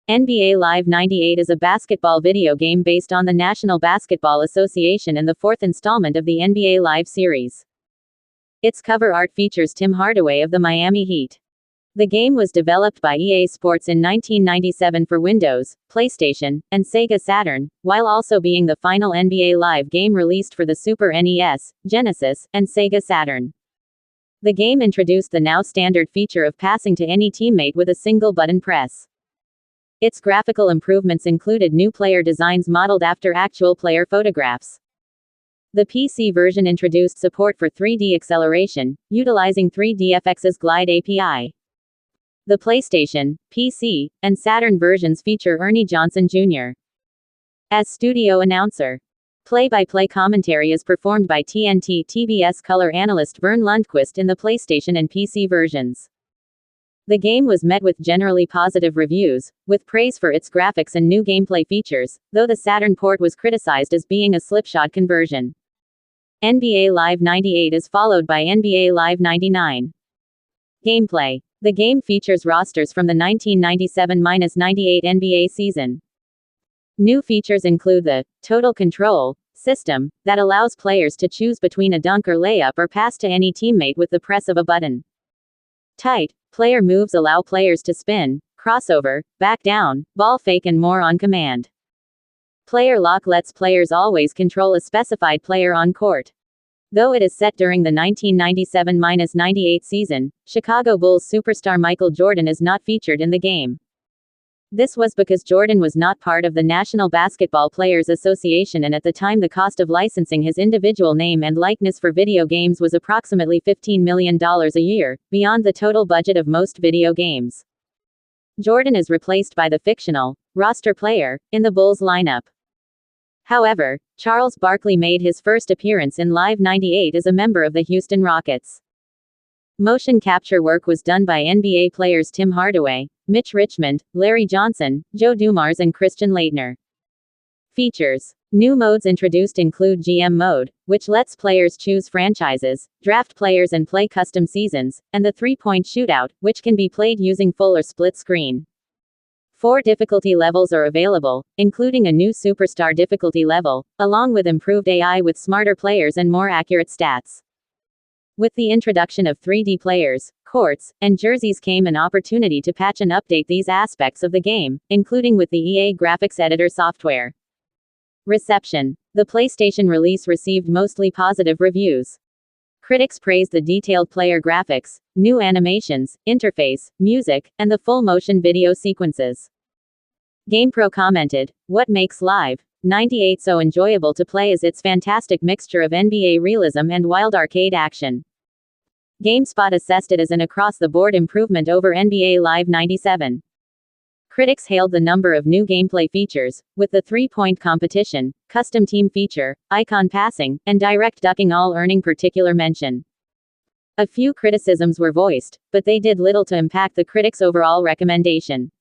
NBA Live 98 is a basketball video game based on the National Basketball Association and the fourth installment of the NBA Live series. Its cover art features Tim Hardaway of the Miami Heat. The game was developed by EA Sports in 1997 for Windows, PlayStation, and Sega Saturn, while also being the final NBA Live game released for the Super NES, Genesis, and Sega Saturn. The game introduced the now standard feature of passing to any teammate with a single button press. Its graphical improvements included new player designs modeled after actual player photographs. The PC version introduced support for 3D acceleration, utilizing 3DFX's Glide API. The PlayStation, PC, and Saturn versions feature Ernie Johnson Jr. as studio announcer. Play-by-play commentary is performed by TNT TBS color analyst Vern Lundquist in the PlayStation and PC versions. The game was met with generally positive reviews, with praise for its graphics and new gameplay features, though the Saturn port was criticized as being a slipshod conversion. NBA Live 98 is followed by NBA Live 99. Gameplay. The game features rosters from the 1997-98 NBA season. New features include the Total Control system, that allows players to choose between a dunk or layup or pass to any teammate with the press of a button. Tight player moves allow players to spin, crossover, back down, ball fake and more on command. Player lock lets players always control a specified player on court. Though it is set during the 1997-98 season, Chicago Bulls superstar Michael Jordan is not featured in the game. This was because Jordan was not part of the National Basketball Players Association, and at the time the cost of licensing his individual name and likeness for video games was approximately $15 million a year, beyond the total budget of most video games. Jordan is replaced by the fictional roster player in the Bulls lineup. However, Charles Barkley made his first appearance in Live 98 as a member of the Houston Rockets. Motion capture work was done by NBA players Tim Hardaway, Mitch Richmond, Larry Johnson, Joe Dumars and Christian Laettner. Features. New modes introduced include GM mode, which lets players choose franchises, draft players and play custom seasons, and the three-point shootout, which can be played using full or split screen. 4 difficulty levels are available, including a new superstar difficulty level, along with improved AI with smarter players and more accurate stats. With the introduction of 3D players, courts, and jerseys came an opportunity to patch and update these aspects of the game, including with the EA Graphics Editor software. Reception. The PlayStation release received mostly positive reviews. Critics praised the detailed player graphics, new animations, interface, music, and the full motion video sequences. GamePro commented, "What makes Live 98 so enjoyable to play is its fantastic mixture of NBA realism and wild arcade action." GameSpot assessed it as an across-the-board improvement over NBA Live 97. Critics hailed the number of new gameplay features, with the three-point competition, custom team feature, icon passing, and direct ducking all earning particular mention. A few criticisms were voiced, but they did little to impact the critics' overall recommendation.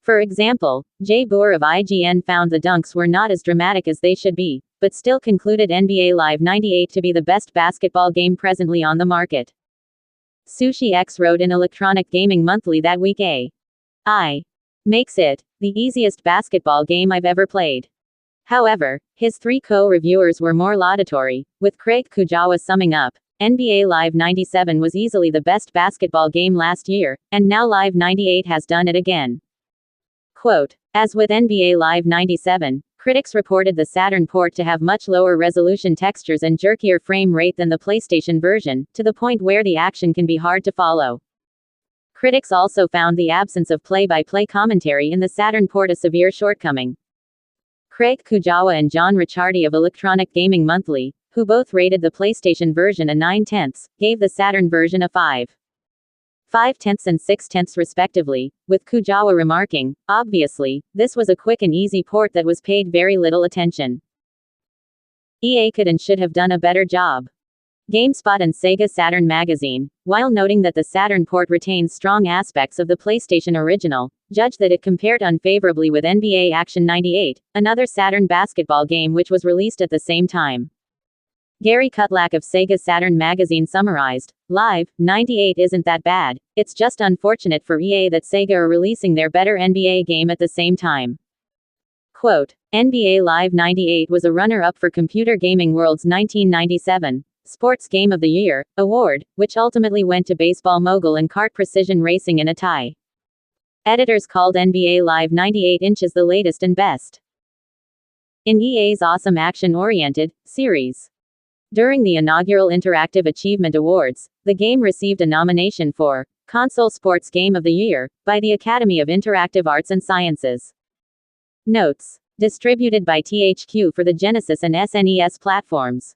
For example, Jay Boer of IGN found the dunks were not as dramatic as they should be, but still concluded NBA Live 98 to be the best basketball game presently on the market. Sushi X wrote in Electronic Gaming Monthly that week AI makes it the easiest basketball game I've ever played. However, his 3 co-reviewers were more laudatory, with Craig Kujawa summing up, NBA Live 97 was easily the best basketball game last year, and now Live 98 has done it again. Quote, as with NBA Live 97, critics reported the Saturn port to have much lower resolution textures and jerkier frame rate than the PlayStation version, to the point where the action can be hard to follow. Critics also found the absence of play-by-play commentary in the Saturn port a severe shortcoming. Craig Kujawa and John Ricciardi of Electronic Gaming Monthly, who both rated the PlayStation version a 9/10, gave the Saturn version a 5/5 and 6/10 respectively, with Kujawa remarking, "Obviously, this was a quick and easy port that was paid very little attention. EA could and should have done a better job." GameSpot and Sega Saturn magazine, while noting that the Saturn port retains strong aspects of the PlayStation original, judged that it compared unfavorably with NBA Action 98, another Saturn basketball game which was released at the same time. Gary Kutlack of Sega Saturn magazine summarized, "Live 98 isn't that bad. It's just unfortunate for EA that Sega are releasing their better NBA game at the same time." Quote, NBA Live 98 was a runner-up for Computer Gaming World's 1997 Sports Game of the Year award, which ultimately went to Baseball Mogul and Kart Precision Racing in a tie. Editors called NBA Live 98 inches the latest and best in EA's awesome action-oriented series. During the inaugural Interactive Achievement Awards, the game received a nomination for Console Sports Game of the Year by the Academy of Interactive Arts and Sciences. Notes. Distributed by THQ for the Genesis and SNES platforms.